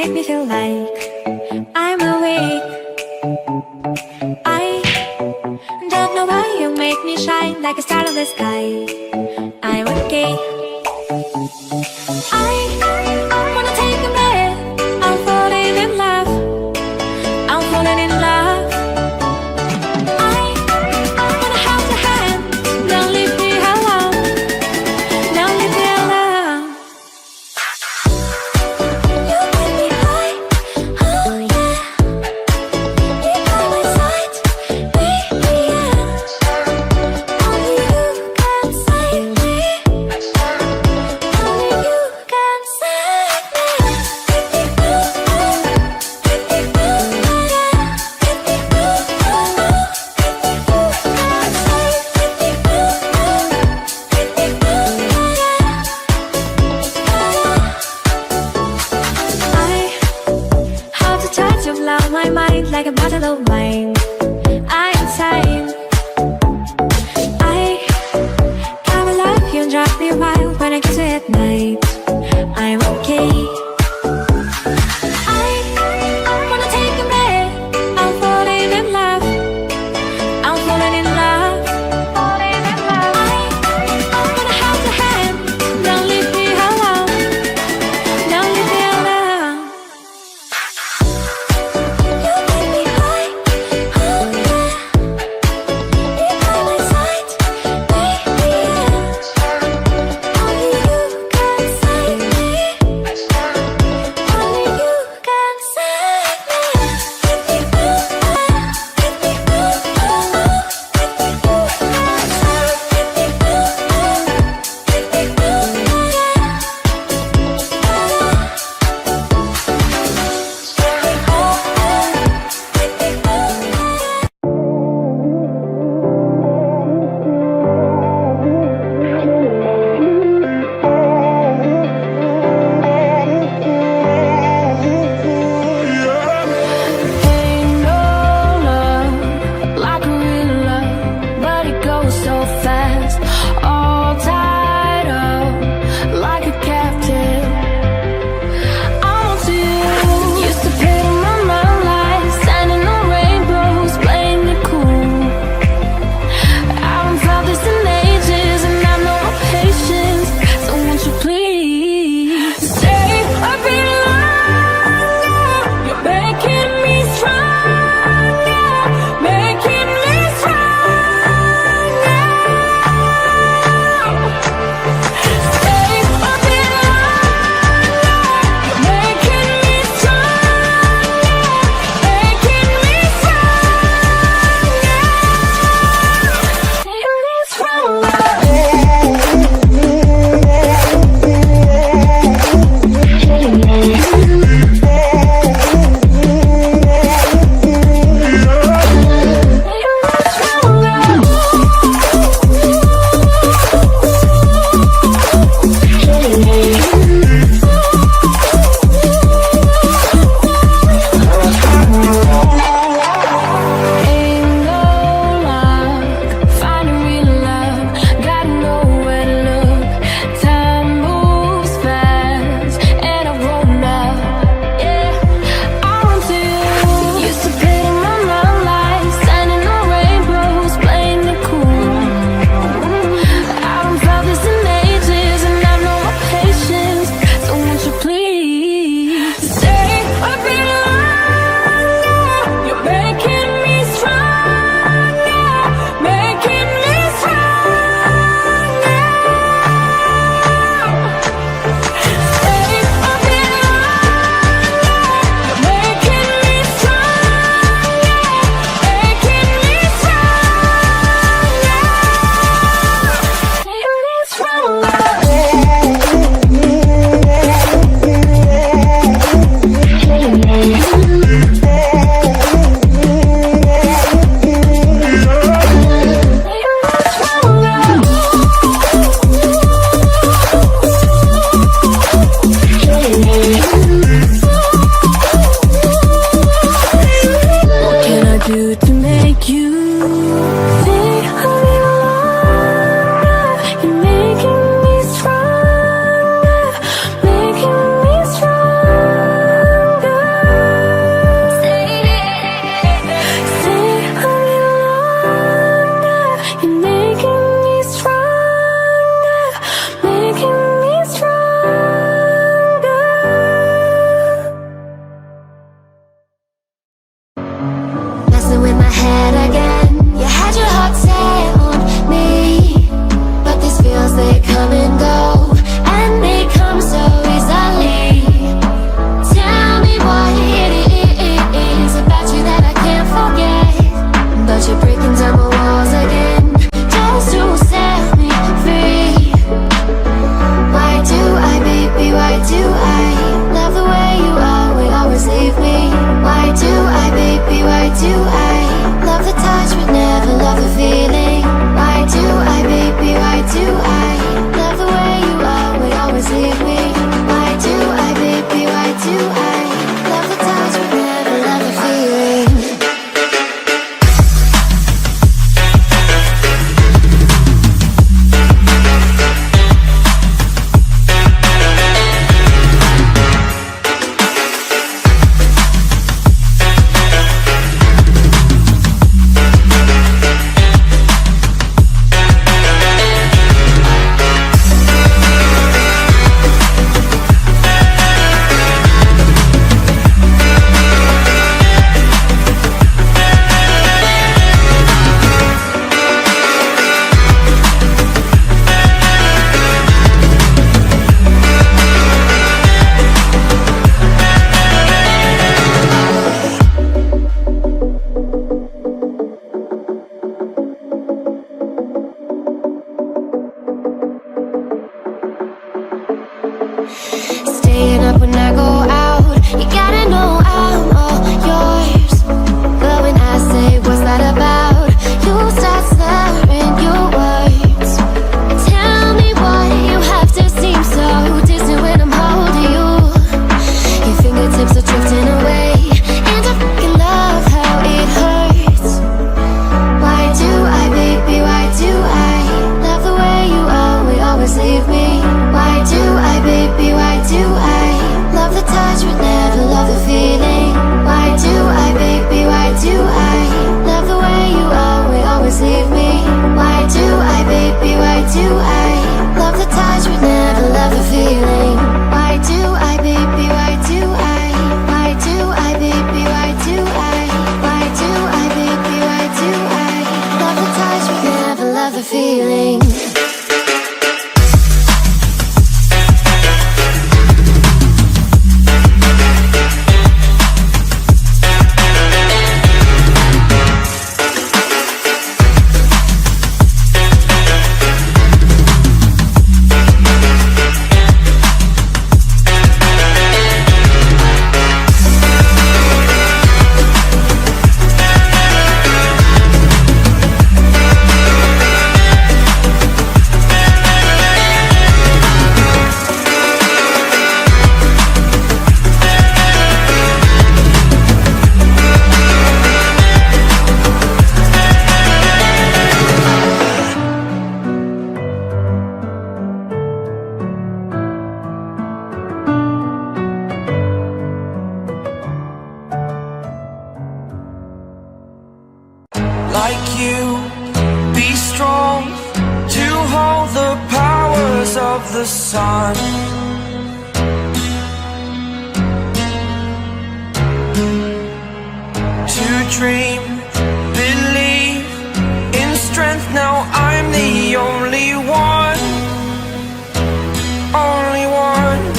make me feel like I'm awake. I don't know why you make me shine like a star in the sky. I'm okay. I wanna take a breath. I'm falling in love. I'm falling in love. I wanna hold your hand. Don't leave me alone. Don't leave me alone. You make me high. Oh yeah. You by my side, baby. Yeah. Only you can save me. Only you can save me. I have the touch of love, my mind like a bottle of wine. I am insane. I come alive, you drive me wild when I kiss you at night. I'm okay. I wanna take a breath. I'm falling in love. I'm falling in love. Falling in love. I wanna hold your hand. Don't leave me alone. Don't leave me alone. You make me high. Oh yeah. You by my side, baby. Yeah. Only you can save me. feeling. Like you, be strong to hold the powers of the sun. To dream, believe in strength. Now I'm the only one, only one.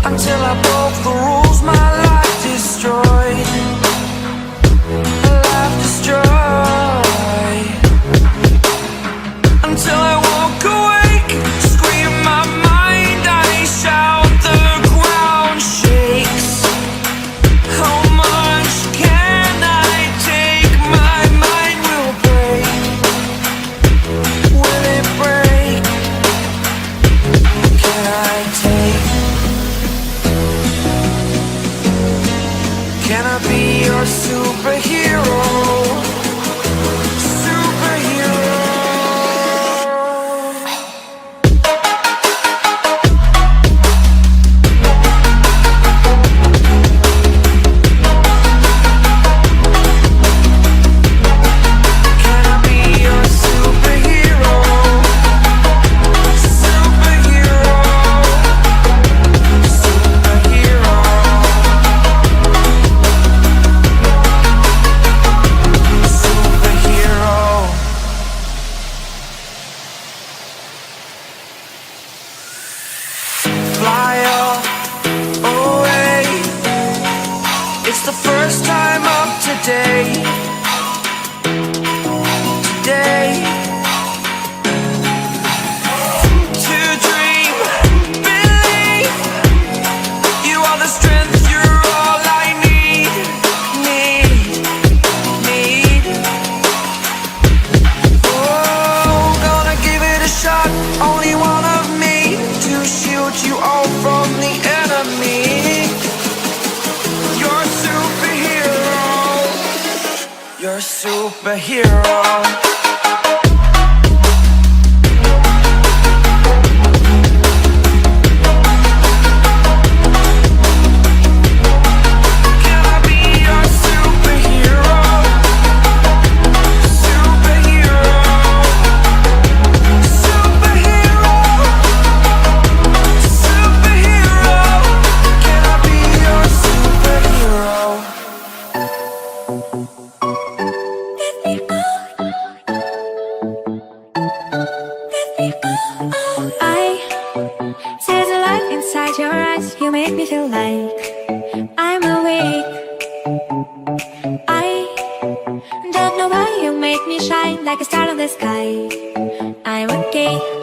Until I broke the rules, my life destroyed. Life destroyed. Until I woke awake, scream my mind, I shout, the ground shakes. How much can I take? My mind will break. Will it break? Can I take? Can I be your superhero? Superhero. Can I be your superhero? Superhero. Superhero. Fly up, away. It's the first time of today. Today. To dream, believe. You are the strength, you're all I need. Need. Oh, gonna give it a shot. Only one of me to shield you all from the enemy. You're a superhero. You're a superhero. Can I be your superhero? Superhero. Superhero. Superhero. Can I be your superhero? There's a light inside your eyes. You make me feel like I'm awake. I don't know why you make me shine like a star in the sky. I'm okay.